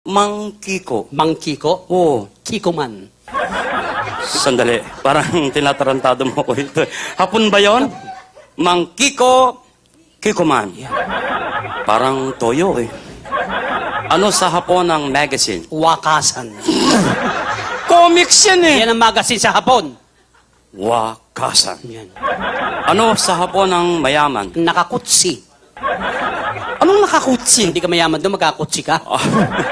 Mang Kiko. Mang Kiko? Oo. Kiko man. Sandali. Parang tinatarantado mo ko ito. Hapon ba yon? Mang Kiko, Kiko man. Parang toyo eh. Ano sa hapon ng magazine? Wakasan. Comics yan eh. Yan ang magazine sa hapon. Wakasan. Yan. Ano sa hapon ng mayaman? Nakakutsi. Anong nakakutsi? Hindi ka mayaman doon, magkakutsi ka.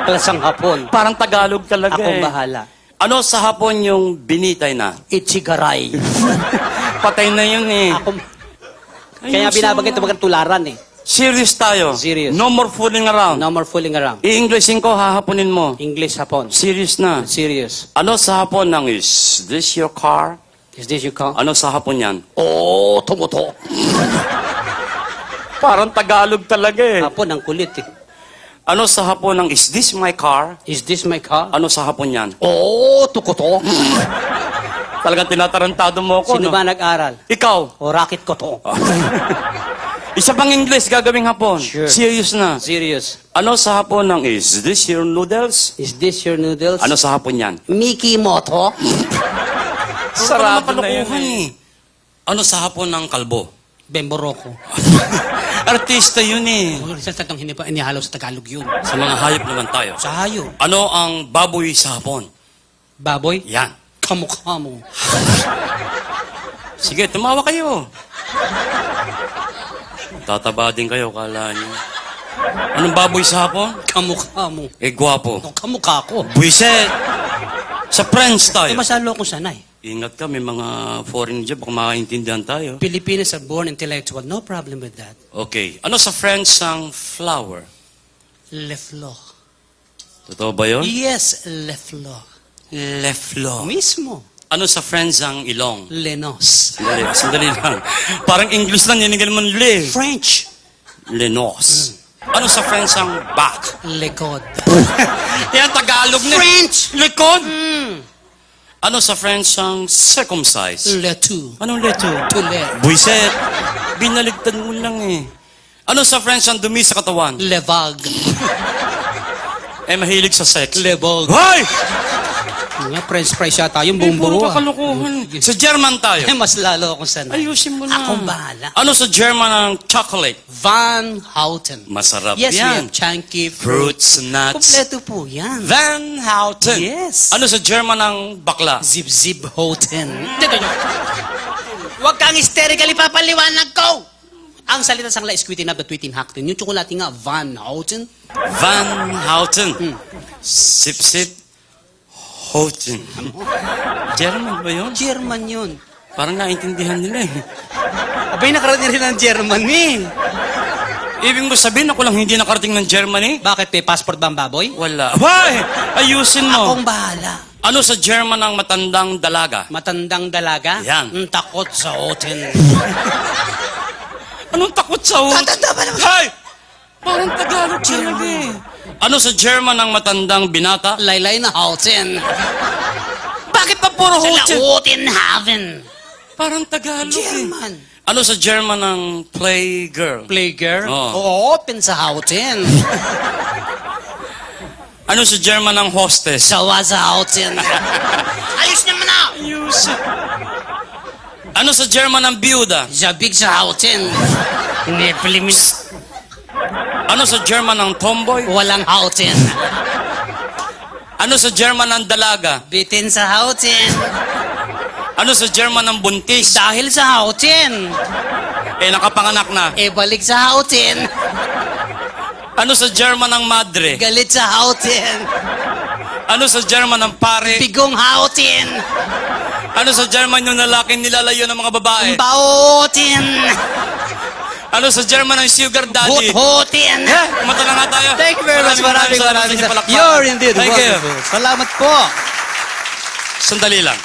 Klasang hapon. Parang Tagalog talaga Akong eh. bahala. Ano sa hapon yung binitay na? Ichigaray. Patay na yun eh. Kaya binabanggit ito mga tularan eh. Serious tayo. Serious. No more fooling around. No more fooling around. I-Englishin ko, hahaponin mo. English hapon. Serious na. Serious. Ano sa hapon ng is this your car? Is this your car? Ano sa hapon yan? Oh, tumuto. Parang Tagalog talaga eh. Hapon, ang kulit eh. Ano sa hapon ng is this my car? Is this my car? Ano sa hapon yan? Oh, tukuto. Talagang tinatarantado mo ako, Sino no? ba nag-aral? Ikaw. O racket ko to. Isa pang English gagawing hapon. Sure. Serious na. Serious. Ano sa hapon ng is this your noodles? Is this your noodles? Ano sa hapon yan? Mickey Moto? Sarado na yun eh. Ano sa hapon ng kalbo? Bemboroko. Artista yun eh. Huwag sa tatong inihalo sa Tagalog yun. Sa mga hayop naman tayo. Sa hayo. Ano ang baboy sa hapon? Baboy? Yan. Kamukha mo. Sige, tumawa kayo. Tataba din kayo, kala niyo. Anong baboy sa hapon? Kamukha mo. Eh, gwapo. O, kamukha ko. Buiset! Sa French Eh, tayo. masalo ko sanay. Ingat ka, may mga foreign job, baka makaintindihan tayo. Filipinos are born intellectual. No problem with that. Okay. Ano sa French ang flower? Le fleur. Totoo ba yun? Yes, le fleur. Le fleur. Mismo. Ano sa French ang ilong? Lenos. Sandali lang. Parang English lang, yun mo le. French. Lenos. Ano sa French ang back? Lekod. Yan, Tagalog na. French. Likod. Ano sa French ang circumcise? Le tout. Anong leto? Tule. Buiset. Binaligtad mo lang eh. Ano sa French ang dumi sa katawan? Le vague. Eh, mahilig sa sex. Le vague. Hoy! Nga, French fries yata yung Eh, bumburo. puro kakalukuhan. Sa German tayo. Eh, mas lalo akong sanay. Ayusin mo na. Akong bahala. Ano sa German ang chocolate? Van Houten. Masarap Yes, we yan. have chunky Fruits, nuts. Kompleto po yan. Van Houten. Yes. Ano sa German ang bakla? Zip-zip Houten. Huwag kang hysterically papaliwanag ko! Ang salita sang la is quitting up the tweeting hack din. Yung tsokolate nga, Van Houten. Van Houten. Sip-sip. Houten. German ba yun? German yun. Parang naintindihan nila eh. Abay, nakarating rin ng Germany. Ibig mo sabihin ako lang hindi nakarating ng Germany? Bakit? May passport ba ang baboy? Wala. Why? Ayusin mo. Akong bahala. Ano sa German ang matandang dalaga? Matandang dalaga? Yan. Takot sa Houten. Anong takot sa hotel? Tatanda ba naman? Hey! Parang Tagalog talaga eh. Ano sa German ang matandang binata? Laylay na Houten. Bakit pa puro Sila hotel? Houten-haven. Parang Tagalog eh. German. Ano sa German ang playgirl? Playgirl? Oh. Open sa Houten. Ano sa German ang hostess? Sawa sa Houten. Ayos naman na! Ayus. Ano sa German ang byuda? Zabig sa Houten. Neplimis. Ano sa German ang tomboy? Walang Houten. Ano sa German ang dalaga? Bitin sa Houten. Ano sa German ang buntis? Dahil sa Houten. Eh, nakapanganak na. E balik sa Houten. Ano sa German ang madre? Galit sa Houten. Ano sa German ang pare? Bigong Houten. Ano sa German yung lalaking nilalayo ng mga babae? Bautin. Ano sa German ang sugar daddy? Hut-hutin. Kumata na nga tayo. Thank you very much. Maraming salamat. You're indeed Thank you. wonderful. Salamat po. Sandali lang.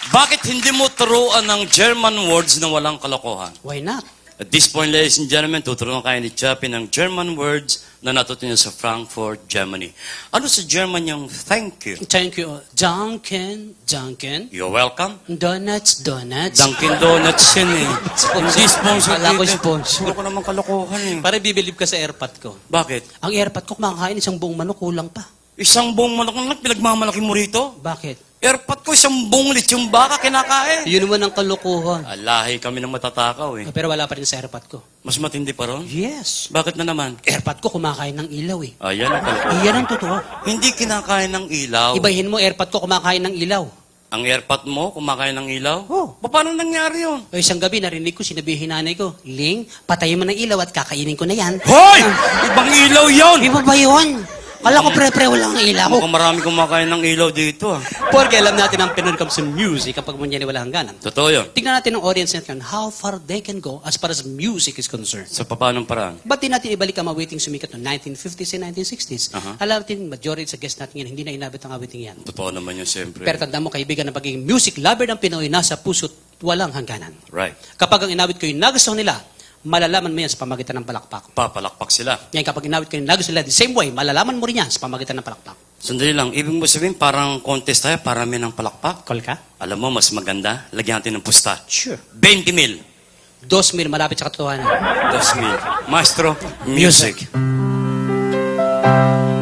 Bakit hindi mo turuan ng German words na walang kalokohan? Why not? At this point, ladies and gentlemen, tuturuan kayo ni Chappie ng German words na natuto niya sa Frankfurt, Germany. Ano sa German yung thank you? Thank you. Dunkin', Dunkin'. You're welcome. Donuts, donuts. Dunkin' Donuts yan eh. Hindi sponsor Kala ko dito. sponsor. Ano ko naman kalokohan eh. Para bibilib ka sa airpot ko. Bakit? Ang airpot ko, kumakain isang buong manok, kulang pa. Isang buong manok na pinagmamalaki mo rito? Bakit? Airpot ko, isang buong lechong baka kinakain. Yun naman ang kalokohan. Alahi kami ng matatakaw eh. Pero wala pa rin sa airpot ko. Mas matindi pa ron? Yes. Bakit na naman? Airpot ko kumakain ng ilaw eh. Ayan ang kalokohan. Iyan ang totoo. Hindi kinakain ng ilaw. Ibahin mo, airpot ko kumakain ng ilaw. Ang airpot mo, kumakain ng ilaw? Oh. Paano nangyari yun? O isang gabi, narinig ko, sinabihin nanay ko, Ling, patayin mo ng ilaw at kakainin ko na yan. Hoy! Ibang ilaw yun! Di ba ba yun? Kala ko pre-pre walang ilaw. Mukhang marami kumakain ng ilaw dito ah. Porque alam natin ang Pinoy comes to music kapag manyan wala hangganan. Totoo yun. Tignan natin ang audience natin how far they can go as far as music is concerned. Sa papanong paraan? Ba't di natin ibalik ang awiting sumikat noong 1950s and 1960s? Alam natin, majority sa guest natin yan, hindi na inabot ang awiting yan. Totoo naman yun siyempre. Pero tanda mo, kaibigan, na pagiging music lover ng Pinoy, nasa puso't walang hangganan. Right. Kapag ang inabot ko yung nagustuhan nila, malalaman mo yan sa pamagitan ng palakpak. Papalakpak sila. Ngayon, kapag inabot ko yung nagustuhan nila, the same way, malalaman mo rin yan sa pamagitan ng palakpak. Sandali lang. Ibig mo sabihin, parang contest tayo, parami ng palakpak. Call ka? Alam mo, mas maganda, lagyan natin ng pusta. Sure. 20,000. 2,000, malapit sa katotohanan. 2,000. Maestro, music.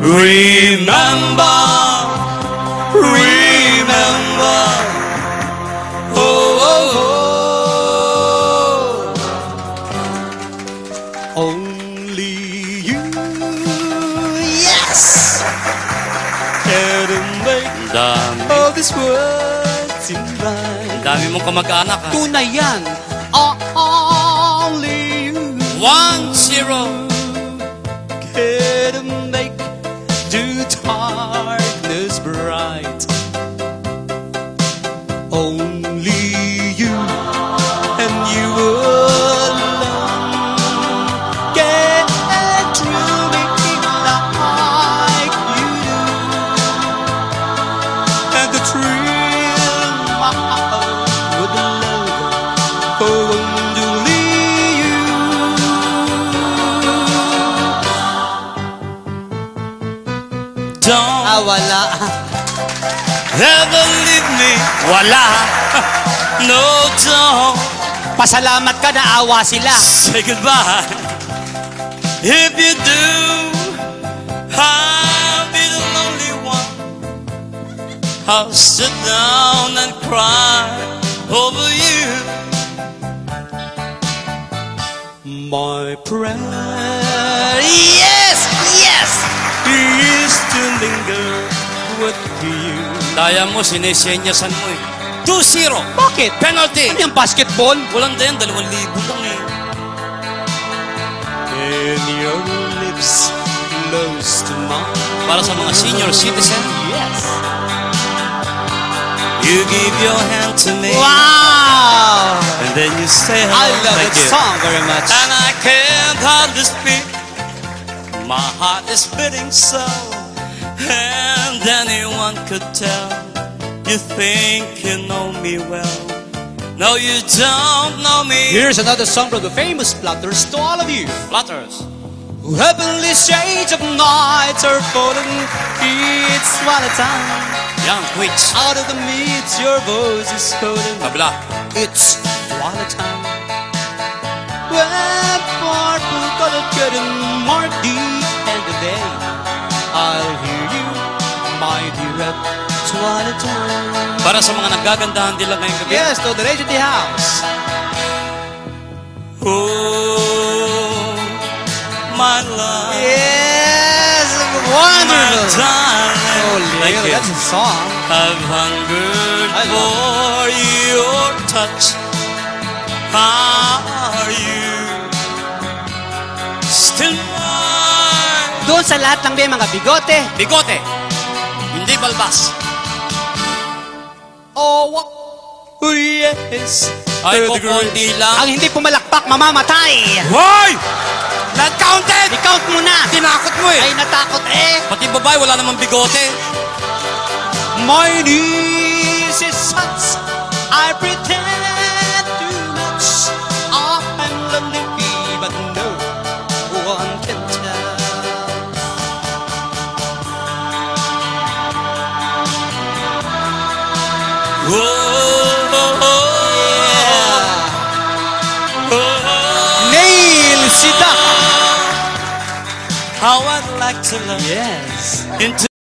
Remember, remember, oh, oh, oh. Only you, yes, can make Dami. all this world seem right. Dami mong kamag-anak ha. Tunay yan. Only you 1-0. can make the darkness bright. Only you and you alone can truly like you do. And the thrill my heart would love, only you. Don't Wala. ever leave me. Wala. No, don't Pasalamat ka na awa sila. say goodbye. If you do, I'll be the lonely one. I'll sit down and cry over you. My prayer, yes, yes, is to linger with you. Daya mo, sinesenyasan mo eh. 2-0. Bakit? Penalty. Ano yung basketball? Walang din, 2,000 lang eh. And your lips close to mine. Para sa mga senior citizen, Yes. you give your hand to me. Wow! And then you say hello. I love Thank that you. song very much. And I can't hardly speak. My heart is beating so. And anyone could tell. You think you know me well. No, you don't know me. Here's another song from the famous Platters to all of you. Flutters. Heavenly shades of night are falling. It's swallow time. Yan, quits. Out of the midst, your voice is calling. Kabla. It's swallow time. When purple colored curtain mark the end of the day, I'll hear you, my dear, at swallow time. Para sa mga nagagandahan din lang ngayong gabi. Yes, to the rage of the house. Oh, my love. Yes, My wonderful. darling. Oh, Thank Leo, you. that's a song. I've hungered I love for your touch. Are you still mine? Doon sa lahat ng may mga bigote. Bigote, hindi balbas. Oh, yes. Ay, kukunti lang. Ang hindi pumalakpak, mamamatay. Hoy! Nag-counted! I-count mo na. Tinakot mo eh. Ay, natakot eh. Pati babae, wala namang bigote. My knees is such, I pretend too much. I'm lonely Neil Sida. How I'd like to love Yes. into